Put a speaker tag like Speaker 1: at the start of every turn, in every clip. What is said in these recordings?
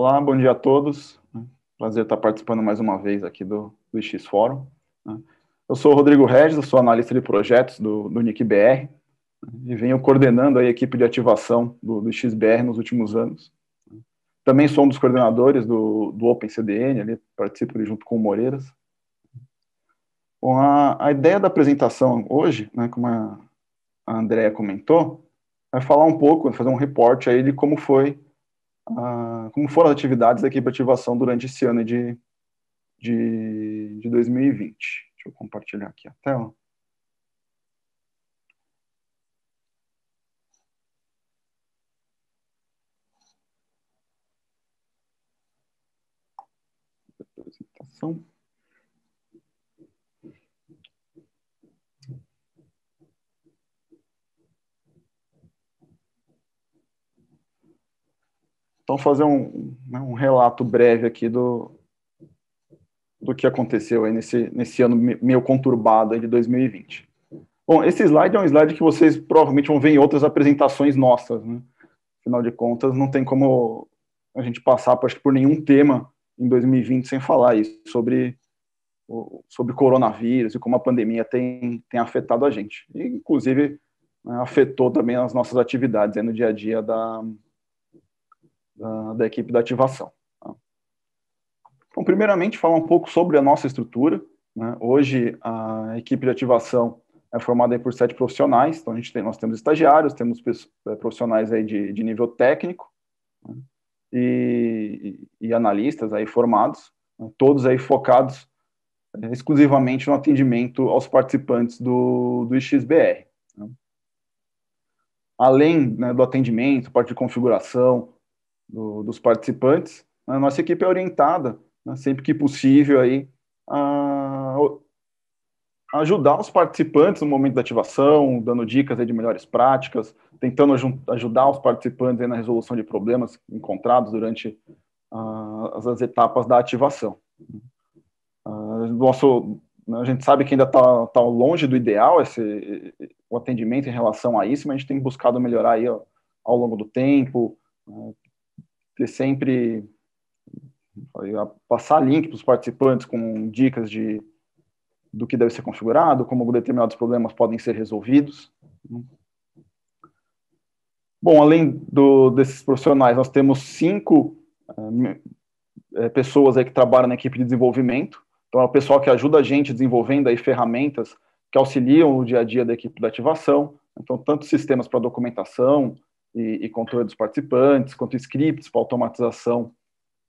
Speaker 1: Olá, bom dia a todos. Prazer estar participando mais uma vez aqui do X Fórum. Eu sou o Rodrigo Regis, eu sou analista de projetos do NIC-BR e venho coordenando a equipe de ativação do XBR nos últimos anos. Também sou um dos coordenadores do OpenCDN, ali participo ali junto com o Moreiras. Bom, a ideia da apresentação hoje, né, como a Andrea comentou, é falar um pouco, fazer um reporte aí de como foram as atividades da equipe de ativação durante esse ano de 2020. Deixa eu compartilhar aqui a tela. Apresentação. Então, fazer um relato breve aqui do que aconteceu aí nesse ano meio conturbado aí de 2020. Bom, esse slide é um slide que vocês provavelmente vão ver em outras apresentações nossas, né? Afinal de contas, não tem como a gente passar, acho que, por nenhum tema em 2020 sem falar isso, sobre coronavírus e como a pandemia tem afetado a gente. E, inclusive, né, afetou também as nossas atividades aí no dia a dia da equipe da ativação. Então, primeiramente, falar um pouco sobre a nossa estrutura, né? Hoje, a equipe de ativação é formada aí por 7 profissionais. Então, nós temos estagiários, temos profissionais aí de nível técnico, né? e analistas aí formados, né? Todos aí focados exclusivamente no atendimento aos participantes do XBR. Né? Além, né, do atendimento, parte de configuração dos participantes, a nossa equipe é orientada, né, sempre que possível, aí, a ajudar os participantes no momento da ativação, dando dicas aí de melhores práticas, tentando ajudar os participantes aí na resolução de problemas encontrados durante as etapas da ativação. A gente sabe que ainda está longe do ideal o atendimento em relação a isso, mas a gente tem buscado melhorar aí ao longo do tempo, ter sempre passar link para os participantes com dicas do que deve ser configurado, como determinados problemas podem ser resolvidos. Bom, além desses profissionais, nós temos 5 pessoas aí que trabalham na equipe de desenvolvimento. Então, é o pessoal que ajuda a gente desenvolvendo aí ferramentas que auxiliam o dia a dia da equipe da ativação. Então, tanto sistemas para documentação e controle dos participantes, quanto scripts para automatização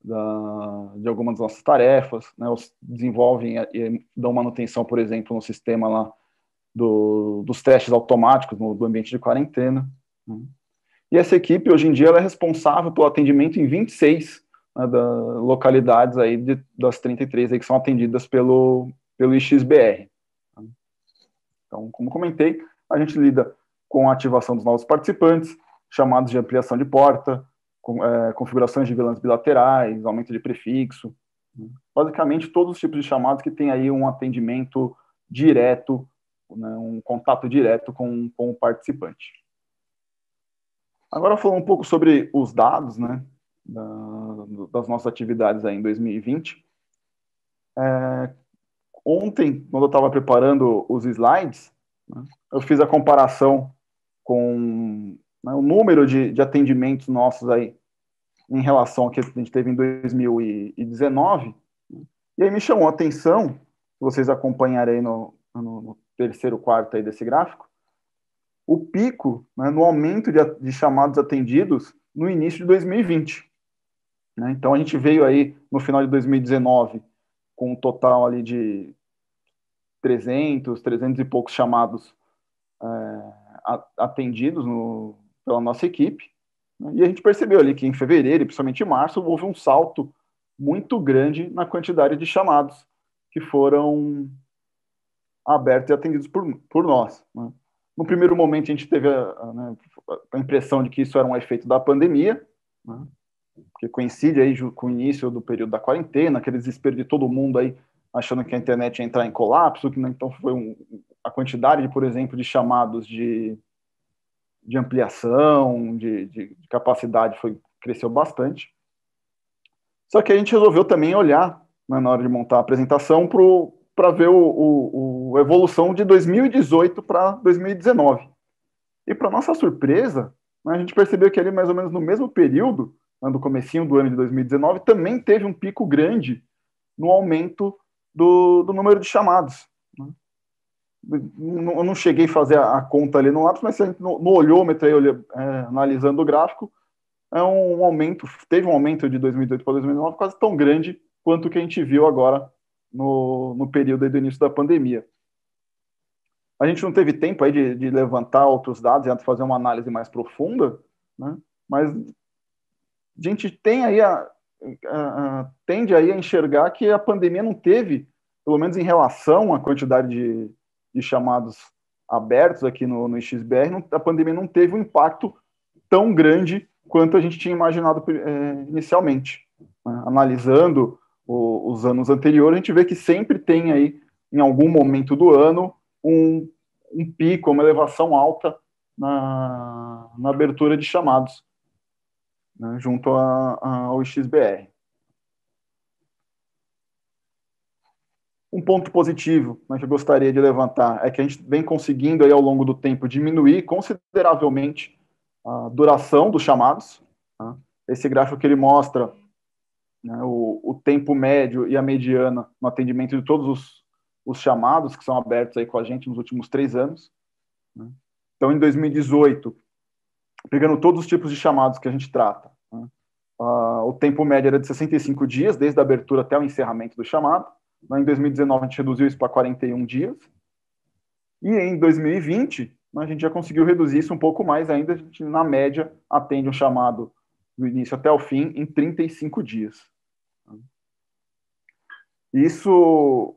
Speaker 1: de algumas das nossas tarefas, né? Desenvolvem e dão manutenção, por exemplo, no sistema lá dos testes automáticos do ambiente de quarentena. Né? E essa equipe, hoje em dia, ela é responsável pelo atendimento em 26, né, localidades aí das 33 aí que são atendidas pelo XBR. Então, como comentei, a gente lida com a ativação dos novos participantes, chamados de ampliação de porta, configurações de VLANs bilaterais, aumento de prefixo, basicamente todos os tipos de chamados que tem aí um atendimento direto, né, um contato direto com o participante. Agora, falando um pouco sobre os dados, né, das nossas atividades aí em 2020. Ontem, quando eu estava preparando os slides, né, eu fiz a comparação com, né, o número de atendimentos nossos aí em relação ao que a gente teve em 2019, e aí me chamou a atenção, se vocês acompanharem no terceiro quarto aí desse gráfico, o pico, né, no aumento de chamados atendidos no início de 2020. Né? Então, a gente veio aí no final de 2019 com um total ali de 300 e poucos chamados atendidos pela nossa equipe. Né? E a gente percebeu ali que em fevereiro e principalmente em março houve um salto muito grande na quantidade de chamados que foram abertos e atendidos por nós. Né? No primeiro momento, a gente teve a impressão de que isso era um efeito da pandemia, né? Porque coincide aí com o início do período da quarentena, aquele desespero de todo mundo aí achando que a internet ia entrar em colapso, que, né, então foi a quantidade, por exemplo, de chamados de ampliação, de capacidade cresceu bastante. Só que a gente resolveu também olhar, né, na hora de montar a apresentação para ver a evolução de 2018 para 2019. E para nossa surpresa, né, a gente percebeu que ali mais ou menos no mesmo período, né, do comecinho do ano de 2019, também teve um pico grande no aumento do número de chamados. Né? Eu não cheguei a fazer a conta ali no lápis, mas se a gente no olhômetro, aí, analisando o gráfico, teve um aumento de 2018 para 2019 quase tão grande quanto o que a gente viu agora no período do início da pandemia. A gente não teve tempo aí de levantar outros dados e fazer uma análise mais profunda, né? Mas a gente tem aí tende aí a enxergar que a pandemia não teve, pelo menos em relação à quantidade de chamados abertos aqui no XBR, a pandemia não teve um impacto tão grande quanto a gente tinha imaginado inicialmente. Né? Analisando os anos anteriores, a gente vê que sempre tem aí, em algum momento do ano, um pico, uma elevação alta na abertura de chamados, né, junto ao XBR. Um ponto positivo, né, que eu gostaria de levantar é que a gente vem conseguindo aí ao longo do tempo diminuir consideravelmente a duração dos chamados. Tá? Esse gráfico que ele mostra, né, o tempo médio e a mediana no atendimento de todos os chamados que são abertos aí com a gente nos últimos 3 anos. Né? Então, em 2018, pegando todos os tipos de chamados que a gente trata, né, o tempo médio era de 65 dias, desde a abertura até o encerramento do chamado. Em 2019, a gente reduziu isso para 41 dias. E em 2020, a gente já conseguiu reduzir isso um pouco mais ainda. A gente, na média, atende um chamado do início até o fim em 35 dias. Isso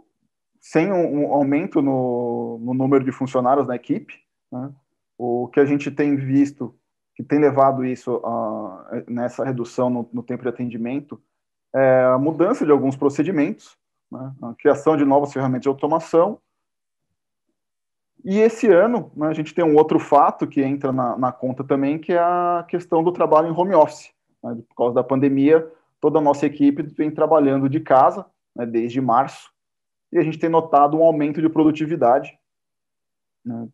Speaker 1: sem um aumento no número de funcionários na equipe. Né? O que a gente tem visto, que tem levado isso nessa redução no tempo de atendimento, é a mudança de alguns procedimentos, né? A criação de novas ferramentas de automação. E esse ano, né, a gente tem um outro fato que entra na conta também, que é a questão do trabalho em home office. Né? Por causa da pandemia, toda a nossa equipe vem trabalhando de casa, né, desde março, e a gente tem notado um aumento de produtividade, né,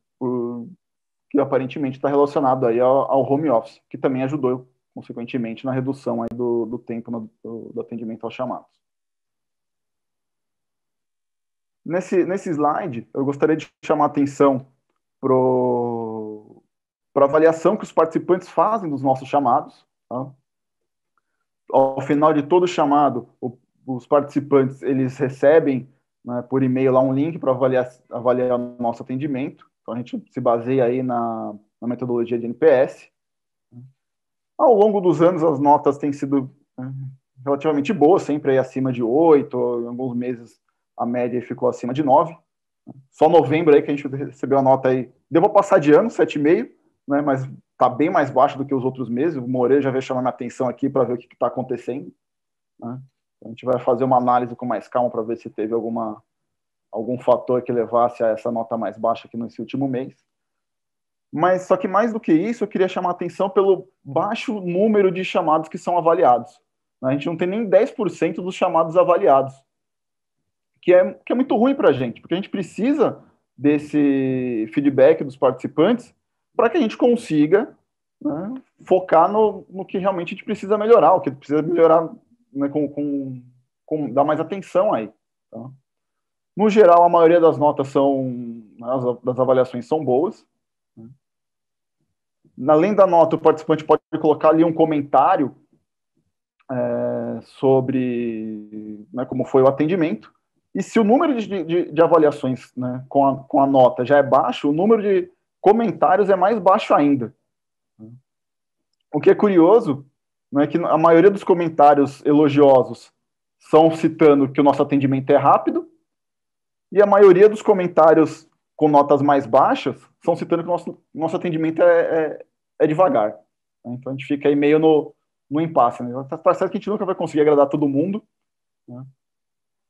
Speaker 1: que aparentemente está relacionado aí ao home office, que também ajudou, consequentemente, na redução aí do tempo do atendimento aos chamados. Nesse slide, eu gostaria de chamar a atenção para a avaliação que os participantes fazem dos nossos chamados. Tá? Ao final de todo chamado, os participantes eles recebem, né, por e-mail lá um link para avaliar o nosso atendimento. Então a gente se baseia aí na metodologia de NPS. Ao longo dos anos, as notas têm sido, né, relativamente boas, sempre aí acima de 8, em alguns meses a média ficou acima de 9. Só novembro aí que a gente recebeu a nota aí, deu para passar de ano, 7,5, né, mas está bem mais baixo do que os outros meses. O Moreira já veio chamar minha atenção aqui para ver o que está acontecendo. Né? A gente vai fazer uma análise com mais calma para ver se teve algum fator que levasse a essa nota mais baixa aqui nesse último mês. Mas só que mais do que isso, eu queria chamar a atenção pelo baixo número de chamados que são avaliados. A gente não tem nem 10% dos chamados avaliados, que é muito ruim para a gente, porque a gente precisa desse feedback dos participantes para que a gente consiga, né, focar no que realmente a gente precisa melhorar, o que precisa melhorar, né, dar mais atenção aí. Tá? No geral, a maioria das notas das avaliações são boas. Né? Além da nota, o participante pode colocar ali um comentário sobre, né, como foi o atendimento. E se o número de avaliações, né, com a nota já é baixo, o número de comentários é mais baixo ainda. O que é curioso, né, é que a maioria dos comentários elogiosos são citando que o nosso atendimento é rápido, e a maioria dos comentários com notas mais baixas são citando que o nosso atendimento é devagar. Então a gente fica aí meio no impasse. Né? Tá certo que a gente nunca vai conseguir agradar todo mundo, né?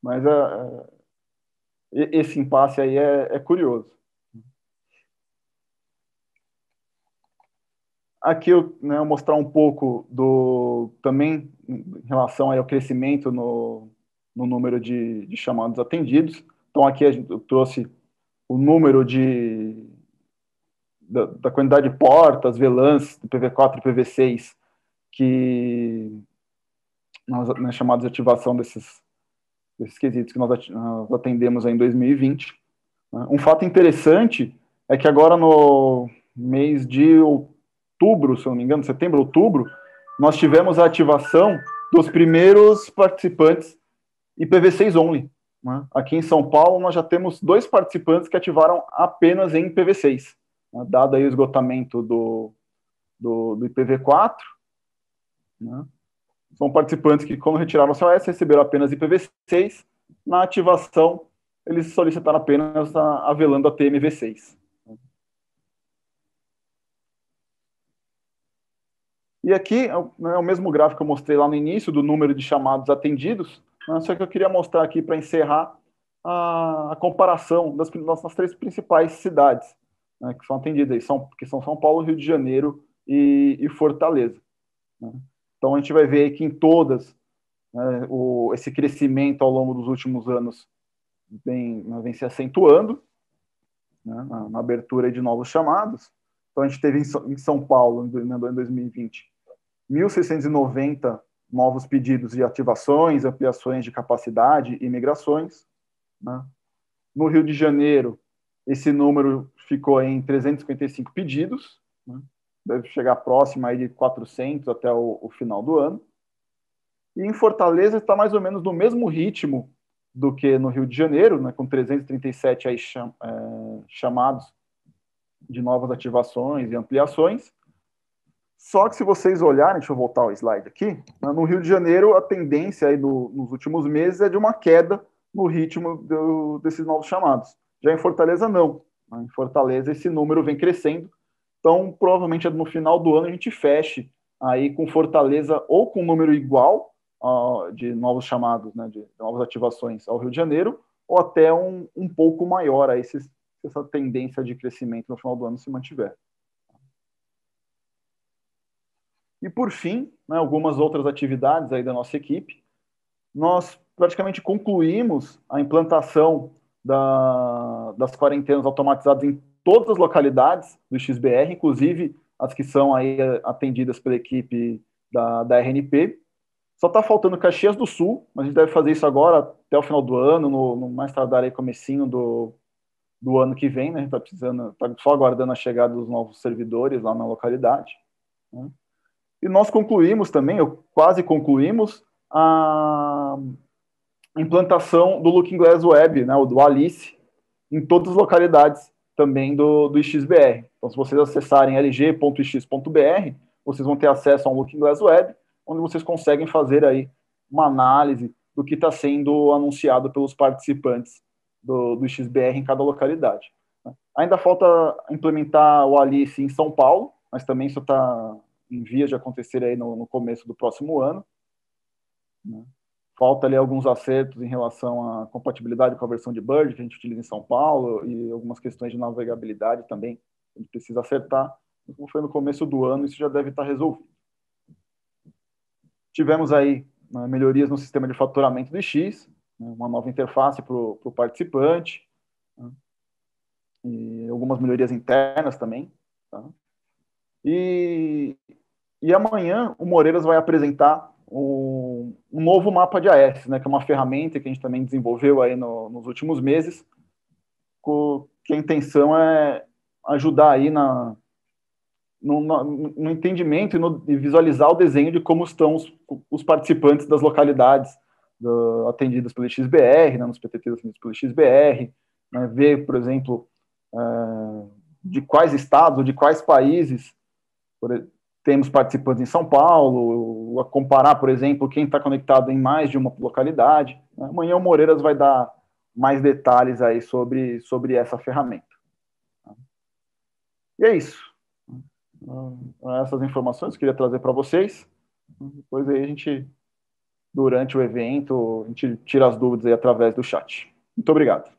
Speaker 1: Mas esse impasse aí é curioso. Aqui eu, né, vou mostrar um pouco também em relação aí ao crescimento no número de chamados atendidos. Então, aqui eu trouxe o número da quantidade de portas, VLANs, do PV4 e PV6, que nós chamados de ativação desses quesitos que nós atendemos aí em 2020. Um fato interessante é que agora no mês de outubro, se eu não me engano, setembro, outubro, nós tivemos a ativação dos primeiros participantes IPv6 only. Né? Aqui em São Paulo, nós já temos 2 participantes que ativaram apenas em IPv6, né? Dado aí o esgotamento do IPv4, né? São participantes que, quando retiraram o COS, receberam apenas IPv6. Na ativação, eles solicitaram apenas a VLAN da TMV6. E aqui é o mesmo gráfico que eu mostrei lá no início, do número de chamados atendidos, né? Só que eu queria mostrar aqui para encerrar a comparação das nossas 3 principais cidades, né, que são atendidas, que são São Paulo, Rio de Janeiro e Fortaleza. Né? Então, a gente vai ver que em todas, né, esse crescimento ao longo dos últimos anos vem se acentuando, né, na abertura de novos chamados. Então, a gente teve em São Paulo, em 2020, 1.690 novos pedidos de ativações, ampliações de capacidade e migrações. Né? No Rio de Janeiro, esse número ficou em 355 pedidos, né? Deve chegar próximo aí de 400 até o final do ano. E em Fortaleza está mais ou menos no mesmo ritmo do que no Rio de Janeiro, né, com 337 aí chamados de novas ativações e ampliações. Só que se vocês olharem, deixa eu voltar ao slide aqui, né, no Rio de Janeiro a tendência aí nos últimos meses é de uma queda no ritmo desses novos chamados. Já em Fortaleza, não. Em Fortaleza, esse número vem crescendo. Então, provavelmente no final do ano a gente feche aí com Fortaleza ou com um número igual de novos chamados, né, de novas ativações ao Rio de Janeiro, ou até um pouco maior aí, se essa tendência de crescimento no final do ano se mantiver. E, por fim, né, algumas outras atividades aí da nossa equipe. Nós praticamente concluímos a implantação das quarentenas automatizadas em todas as localidades do XBR, inclusive as que são aí atendidas pela equipe da RNP. Só está faltando Caxias do Sul, mas a gente deve fazer isso agora até o final do ano, no mais tardar aí comecinho do ano que vem, né? Está só aguardando a chegada dos novos servidores lá na localidade. Né? E nós concluímos também, quase concluímos, a implantação do Looking Glass Web, né, do Alice, em todas as localidades também do XBR. Então, se vocês acessarem lg.ix.br, vocês vão ter acesso a um Looking Glass Web, onde vocês conseguem fazer aí uma análise do que está sendo anunciado pelos participantes do XBR em cada localidade. Ainda falta implementar o Alice em São Paulo, mas também isso está em vias de acontecer aí no começo do próximo ano. Né? Falta ali alguns acertos em relação à compatibilidade com a versão de Bird que a gente utiliza em São Paulo e algumas questões de navegabilidade também a gente precisa acertar. Como foi no começo do ano, isso já deve estar resolvido. Tivemos aí melhorias no sistema de faturamento do X, né, uma nova interface para o participante, né, e algumas melhorias internas também. Tá? E amanhã o Moreiras vai apresentar um novo mapa de AS, né, que é uma ferramenta que a gente também desenvolveu aí nos últimos meses, que a intenção é ajudar aí no entendimento e visualizar o desenho de como estão os participantes das localidades atendidas pelo XBR, né, nos PTTs atendidos pelo XBR, né, ver, por exemplo, de quais estados ou de quais países temos participantes em São Paulo, a comparar, por exemplo, quem está conectado em mais de uma localidade. Né? Amanhã o Moreiras vai dar mais detalhes aí sobre essa ferramenta. E é isso. Essas informações que eu queria trazer para vocês. Depois aí a gente, durante o evento, a gente tira as dúvidas aí através do chat. Muito obrigado.